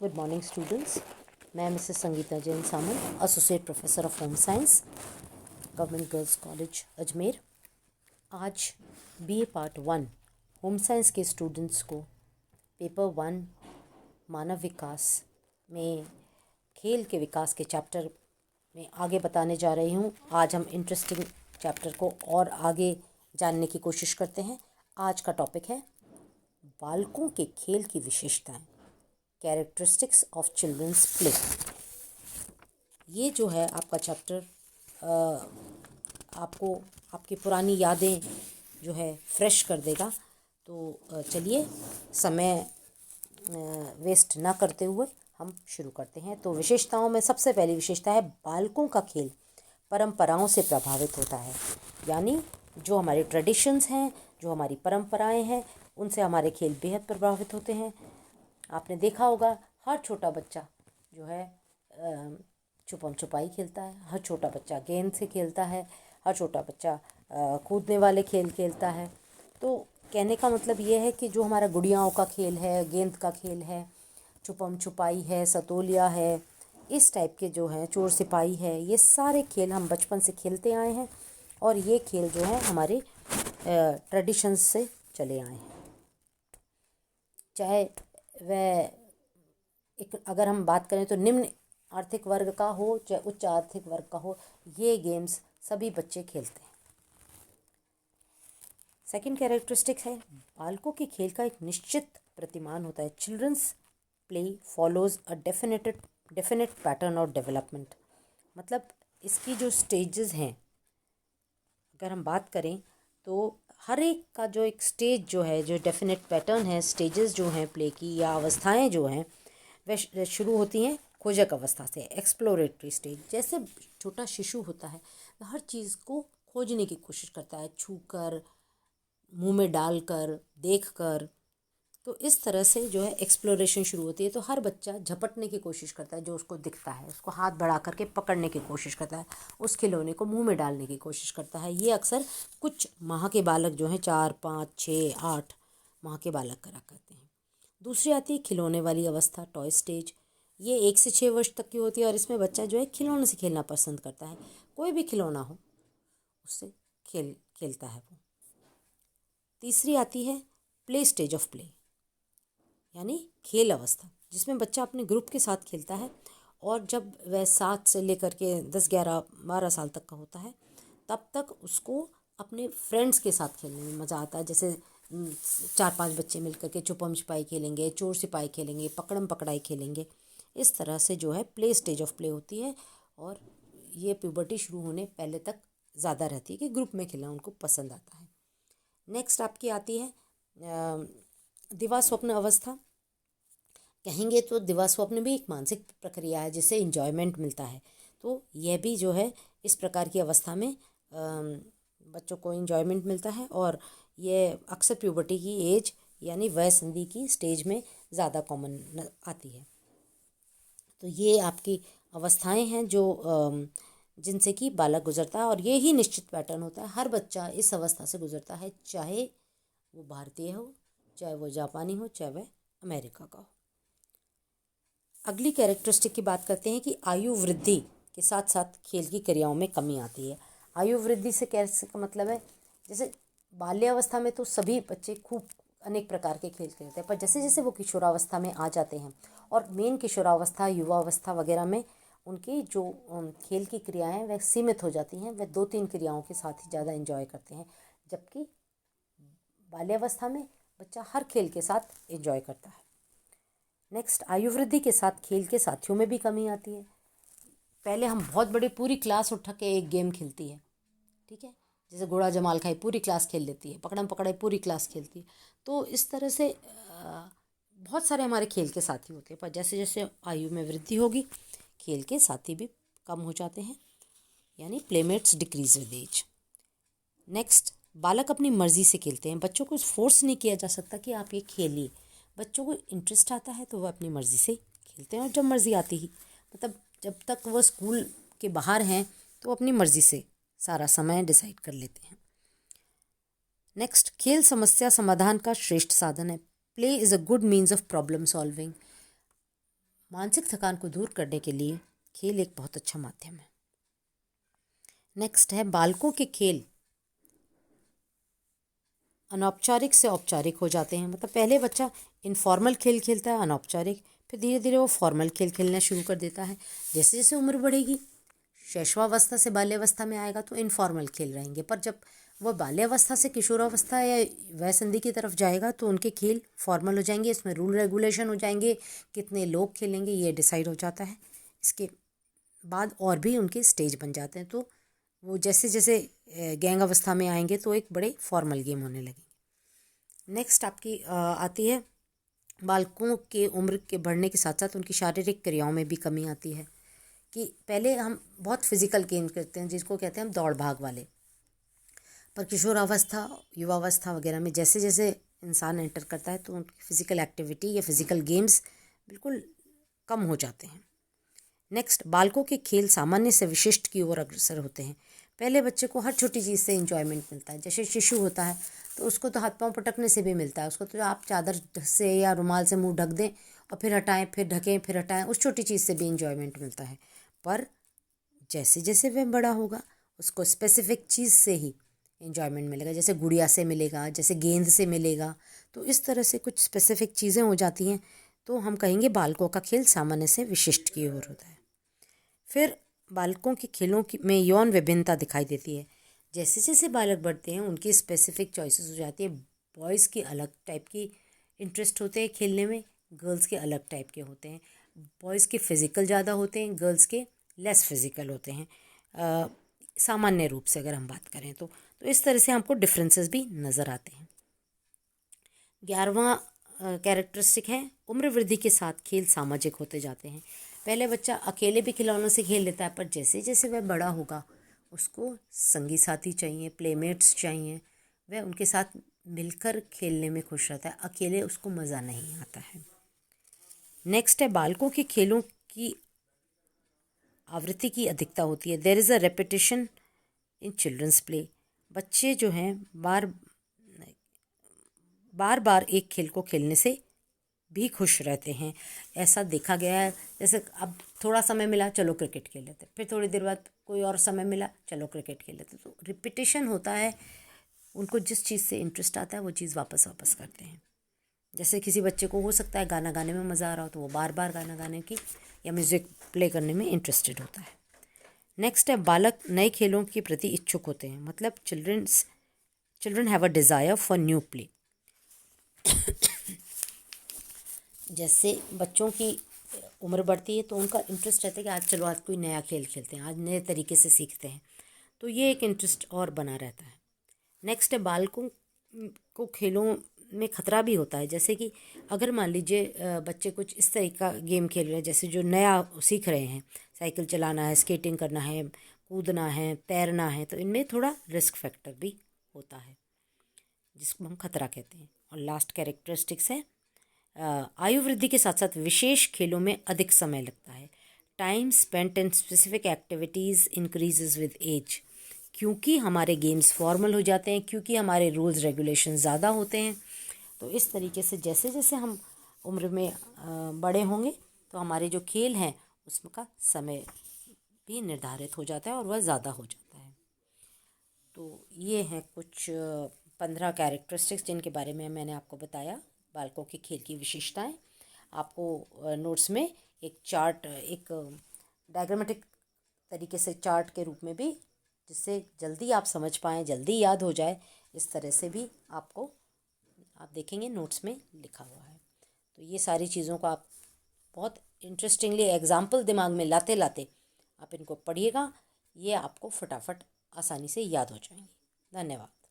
Good morning students. मैं Mrs Sangeeta Jain Samant, associate professor of home science, government girls college Ajmer. आज BA part 1 home science के students को paper 1 मानव विकास में खेल के विकास के चैप्टर में आगे बताने जा रही हूँ। आज हम इंटरेस्टिंग चैप्टर को और आगे जानने की कोशिश करते हैं। आज का टॉपिक है बालकों के खेल की विशेषताएं, कैरेक्टरिस्टिक्स ऑफ चिल्ड्रंस प्ले। ये जो है आपका चैप्टर आपको आपकी पुरानी यादें जो है फ्रेश कर देगा। तो चलिए समय वेस्ट ना करते हुए हम शुरू करते हैं। तो विशेषताओं में सबसे पहली विशेषता है बालकों का खेल परंपराओं से प्रभावित होता है। यानी जो हमारे ट्रेडिशंस हैं, जो हमारी परंपराएं हैं, उनसे हमारे खेल बेहद प्रभावित होते हैं। आपने देखा होगा हर छोटा बच्चा जो है छुपम छुपाई खेलता है, हर छोटा बच्चा गेंद से खेलता है, हर छोटा बच्चा कूदने वाले खेल खेलता है। तो कहने का मतलब ये है कि जो हमारा गुड़ियाओं का खेल है, गेंद का खेल है, छुपम छुपाई है, सतोलिया है, इस टाइप के जो हैं, चोर सिपाही है, ये सारे खेल हम बचपन से खेलते आए हैं और ये खेल जो है हमारे ट्रेडिशंस से चले आए हैं। चाहे वह एक अगर हम बात करें तो निम्न आर्थिक वर्ग का हो चाहे उच्च आर्थिक वर्ग का हो, ये गेम्स सभी बच्चे खेलते हैं। सेकंड कैरेक्टरिस्टिक है बालकों के खेल का एक निश्चित प्रतिमान होता है। Childrens play follows a definite pattern of development. मतलब इसकी जो स्टेजेस हैं, अगर हम बात करें तो हर एक का जो एक स्टेज जो है, जो डेफिनेट पैटर्न है, स्टेजेस जो हैं प्ले की या अवस्थाएं जो हैं, वह शुरू होती हैं खोजक अवस्था से, एक्सप्लोरेटरी स्टेज। जैसे छोटा शिशु होता है वह हर चीज़ को खोजने की कोशिश करता है, छूकर, मुंह में डालकर, देखकर। तो इस तरह से जो है एक्सप्लोरेशन शुरू होती है। तो हर बच्चा झपटने की कोशिश करता है, जो उसको दिखता है उसको हाथ बढ़ा करके पकड़ने की कोशिश करता है, उस खिलौने को मुंह में डालने की कोशिश करता है। ये अक्सर कुछ माह के बालक जो हैं 4, 5, 6, 8 माह के बालक करा करते हैं। दूसरी आती है खिलौने वाली अवस्था, टॉय स्टेज। ये 1 से 6 वर्ष तक की होती है और इसमें बच्चा जो है खिलौने से खेलना पसंद करता है। कोई भी खिलौना हो उससे खेलता है वो। तीसरी आती है प्ले स्टेज ऑफ प्ले, यानी खेल अवस्था, जिसमें बच्चा अपने ग्रुप के साथ खेलता है और जब वह 7 से लेकर के 10, 11, 12 साल तक का होता है तब तक उसको अपने फ्रेंड्स के साथ खेलने में मज़ा आता है। जैसे 4-5 बच्चे मिलकर के छुपम छुपाई खेलेंगे, चोर सिपाही खेलेंगे, पकड़म पकड़ाई खेलेंगे। इस तरह से जो है प्ले स्टेज ऑफ प्ले होती है और ये प्यूबर्टी शुरू होने पहले तक ज़्यादा रहती है कि ग्रुप में खेलना उनको पसंद आता है। नेक्स्ट आपकी आती है दिवा स्वप्न अवस्था। कहेंगे तो दिवा स्वप्न भी एक मानसिक प्रक्रिया है जिससे इंजॉयमेंट मिलता है। तो यह भी जो है इस प्रकार की अवस्था में बच्चों को इंजॉयमेंट मिलता है और ये अक्सर प्यूबर्टी की एज यानी वय संधि की स्टेज में ज़्यादा कॉमन आती है। तो ये आपकी अवस्थाएं हैं जो जिनसे कि बालक गुजरता है और ये ही निश्चित पैटर्न होता है। हर बच्चा इस अवस्था से गुजरता है, चाहे वो भारतीय हो, चाहे वो जापानी हो, चाहे वह अमेरिका का हो। अगली कैरेक्टरिस्टिक की बात करते हैं कि आयु वृद्धि के साथ साथ खेल की क्रियाओं में कमी आती है। आयु वृद्धि से कैसे का मतलब है, जैसे बाल्यावस्था में तो सभी बच्चे खूब अनेक प्रकार के खेल खेलते हैं, पर जैसे जैसे वो किशोरावस्था में आ जाते हैं और मेन किशोरावस्था, युवावस्था वगैरह में उनकी जो खेल की क्रियाएं वह सीमित हो जाती हैं। वह 2-3 क्रियाओं के साथ ही ज़्यादा एंजॉय करते हैं, जबकि बाल्यावस्था में बच्चा हर खेल के साथ एंजॉय करता है। नेक्स्ट, आयु वृद्धि के साथ खेल के साथियों में भी कमी आती है। पहले हम बहुत बड़ी पूरी क्लास उठा के एक गेम खेलती है, ठीक है, जैसे घोड़ा जमाल खाई पूरी क्लास खेल लेती है, पकड़म पकड़ाई पूरी क्लास खेलती है। तो इस तरह से बहुत सारे हमारे खेल के साथी होते हैं, पर जैसे जैसे आयु में वृद्धि होगी खेल के साथी भी कम हो जाते हैं, यानी playmates decrease with age. Next, बालक अपनी मर्जी से खेलते हैं। बच्चों को फोर्स नहीं किया जा सकता कि आप ये खेलिए। बच्चों को इंटरेस्ट आता है तो वह अपनी मर्जी से खेलते हैं और जब मर्जी आती ही, मतलब जब तक वह स्कूल के बाहर हैं तो अपनी मर्जी से सारा समय डिसाइड कर लेते हैं। नेक्स्ट, खेल समस्या समाधान का श्रेष्ठ साधन है। Play is a good means of problem solving. मानसिक थकान को दूर करने के लिए खेल एक बहुत अच्छा माध्यम है। नेक्स्ट है बालकों के खेल अनौपचारिक से औपचारिक हो जाते हैं। मतलब पहले बच्चा इनफॉर्मल खेल खेलता है, अनौपचारिक, फिर धीरे धीरे वो फॉर्मल खेल खेलना शुरू कर देता है। जैसे जैसे उम्र बढ़ेगी, शैशवावस्था से बाल्यावस्था में आएगा तो इनफॉर्मल खेल रहेंगे, पर जब वह बाल्यावस्था से किशोरावस्था या वयसंधि की तरफ जाएगा तो उनके खेल फॉर्मल हो जाएंगे। इसमें रूल रेगुलेशन हो जाएंगे, कितने लोग खेलेंगे ये डिसाइड हो जाता है। इसके बाद और भी उनके स्टेज बन जाते हैं, तो वो जैसे जैसे गैंग अवस्था में आएंगे तो एक बड़े फॉर्मल गेम होने लगेंगे। नेक्स्ट आपकी आती है बालकों के उम्र के बढ़ने के साथ साथ उनकी शारीरिक क्रियाओं में भी कमी आती है। कि पहले हम बहुत फिजिकल गेम करते हैं जिसको कहते हैं हम दौड़ भाग वाले, पर किशोरावस्था युवावस्था वगैरह में जैसे जैसे इंसान एंटर करता है तो उनकी फिजिकल एक्टिविटी या फिजिकल गेम्स बिल्कुल कम हो जाते हैं। नेक्स्ट, बालकों के खेल सामान्य से विशिष्ट की ओर अग्रसर होते हैं। पहले बच्चे को हर छोटी चीज़ से इंजॉयमेंट मिलता है। जैसे शिशु होता है तो उसको तो हाथ पांव पटकने से भी मिलता है, उसको तो आप चादर से या रुमाल से मुंह ढक दें और फिर हटाएं, फिर ढकें, फिर हटाएं, उस छोटी चीज़ से भी इंजॉयमेंट मिलता है। पर जैसे जैसे वह बड़ा होगा उसको स्पेसिफिक चीज़ से ही इंजॉयमेंट मिलेगा। जैसे गुड़िया से मिलेगा, जैसे गेंद से मिलेगा, तो इस तरह से कुछ स्पेसिफिक चीज़ें हो जाती हैं तो हम कहेंगे बालकों का खेल सामान्य से विशिष्ट की ओर होता है। फिर बालकों के खेलों की में यौन विभिन्नता दिखाई देती है। जैसे जैसे बालक बढ़ते हैं उनकी स्पेसिफिक चॉइसेस हो जाती है। बॉयज़ की अलग टाइप की इंटरेस्ट होते हैं खेलने में, गर्ल्स के अलग टाइप के होते हैं। बॉयज़ के फिज़िकल ज़्यादा होते हैं, गर्ल्स के लेस फिज़िकल होते हैं, सामान्य रूप से अगर हम बात करें तो इस तरह से हमको डिफरेंसेस भी नज़र आते हैं। 11वां कैरेक्टरिस्टिक है उम्र वृद्धि के साथ खेल सामाजिक होते जाते हैं। पहले बच्चा अकेले भी खिलौनों से खेल लेता है, पर जैसे जैसे वह बड़ा होगा उसको संगी साथी चाहिए, प्लेमेट्स चाहिए, वह उनके साथ मिलकर खेलने में खुश रहता है, अकेले उसको मज़ा नहीं आता है। नेक्स्ट है बालकों के खेलों की आवृत्ति की अधिकता होती है। There is a repetition in childrens play. बच्चे जो हैं बार बार बार एक खेल को खेलने से भी खुश रहते हैं, ऐसा देखा गया है। जैसे अब थोड़ा समय मिला, चलो क्रिकेट खेल लेते, फिर थोड़ी देर बाद कोई और समय मिला, चलो क्रिकेट खेल लेते, तो रिपीटिशन होता है। उनको जिस चीज़ से इंटरेस्ट आता है वो चीज़ वापस वापस करते हैं। जैसे किसी बच्चे को हो सकता है गाना गाने में मज़ा आ रहा हो तो वो बार बार गाना गाने की या म्यूज़िक प्ले करने में इंटरेस्टेड होता है। नेक्स्ट है बालक नए खेलों के प्रति इच्छुक होते हैं। मतलब children have a desire for new play. जैसे बच्चों की उम्र बढ़ती है तो उनका इंटरेस्ट रहता है कि आज चलो आज कोई नया खेल खेलते हैं, आज नए तरीके से सीखते हैं, तो ये एक इंटरेस्ट और बना रहता है। नेक्स्ट है बालकों को खेलों में खतरा भी होता है। जैसे कि अगर मान लीजिए बच्चे कुछ इस तरह का गेम खेल रहे हैं, जैसे जो नया सीख रहे हैं, साइकिल चलाना है, स्केटिंग करना है, कूदना है, तैरना है, तो इनमें थोड़ा रिस्क फैक्टर भी होता है जिसको हम खतरा कहते हैं। और लास्ट कैरेक्टरिस्टिक्स है आयु वृद्धि के साथ साथ विशेष खेलों में अधिक समय लगता है। Time spent in specific activities increases with age. क्योंकि हमारे गेम्स फॉर्मल हो जाते हैं, क्योंकि हमारे रूल्स रेगुलेशन ज़्यादा होते हैं, तो इस तरीके से जैसे जैसे हम उम्र में बड़े होंगे तो हमारे जो खेल हैं उसका समय भी निर्धारित हो जाता है और वह ज़्यादा हो जाता है। तो ये हैं कुछ 15 कैरेक्टरिस्टिक्स जिनके बारे में मैंने आपको बताया, बालकों के खेल की विशेषताएं। आपको नोट्स में एक चार्ट, एक डायग्रामेटिक तरीके से चार्ट के रूप में भी, जिससे जल्दी आप समझ पाएँ, जल्दी याद हो जाए, इस तरह से भी आपको आप देखेंगे नोट्स में लिखा हुआ है। तो ये सारी चीज़ों को आप बहुत इंटरेस्टिंगली एग्जाम्पल दिमाग में लाते लाते आप इनको पढ़िएगा, ये आपको फटाफट आसानी से याद हो जाएंगे। धन्यवाद।